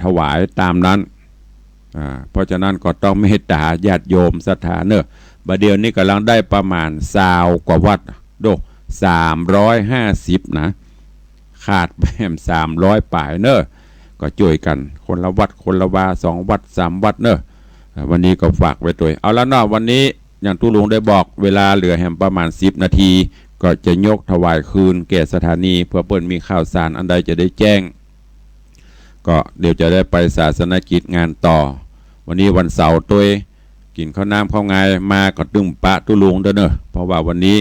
ถวายตามนั้นเพราะฉะนั้นก็ต้องเมตตาญาติโยมศรัทธาเนอะบัดเดี๋ยวนี้กำลังได้ประมาณ20 กว่าวัดโด350นะขาดแบ่ม300ป่ายเนอะก็ช่วยกันคนละวัดคนละวา2 วัด 3 วัดเนอะวันนี้ก็ฝากไว้ตัวเอาแล้วเนาะวันนี้อย่างตุลุงได้บอกเวลาเหลือแหมประมาณ10 นาทีก็จะยกถวายคืนแก่สถานีเพื่อเปิ้นมีข่าวสารอันใดจะได้แจ้งก็เดี๋ยวจะได้ไปศาสนกิจงานต่อวันนี้วันเสาร์ตัวกินข้าวน้ำข้าวไงมาก็ตึงปะตุลุงเด้อเนอะเพราะว่าวันนี้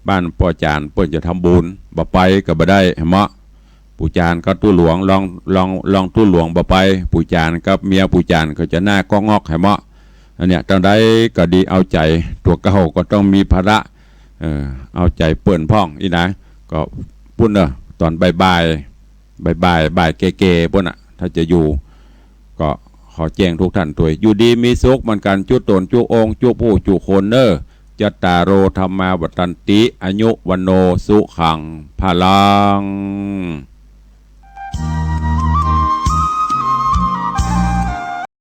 บ้านป่อจานเปิ้นจะทำบุญบ่ไปก็บ่ได้เหมาะปู่จานก็ตู้หลวงลองตู้หลวงบ่ไปปู่จานกับเมียปู่จานก็จะหน้าก็งอกให้เหมาะอันเนี้ยตั้งได้ก็ดีเอาใจตัวเก่าก็ต้องมีภาระเอาใจเปิ้นพ่องอีนะก็ปุ่นเนอะตอนบ่ายเก๋ๆปุ่นอ่ะถ้าจะอยู่ก็ขอแจ้งทุกท่านตัวอยู่ดีมีสุขมันกันจุตนจุองจุผู้จุคนเนอจัตตารโอธรรมาวัฏันติอายุวันโนสุขังพลัง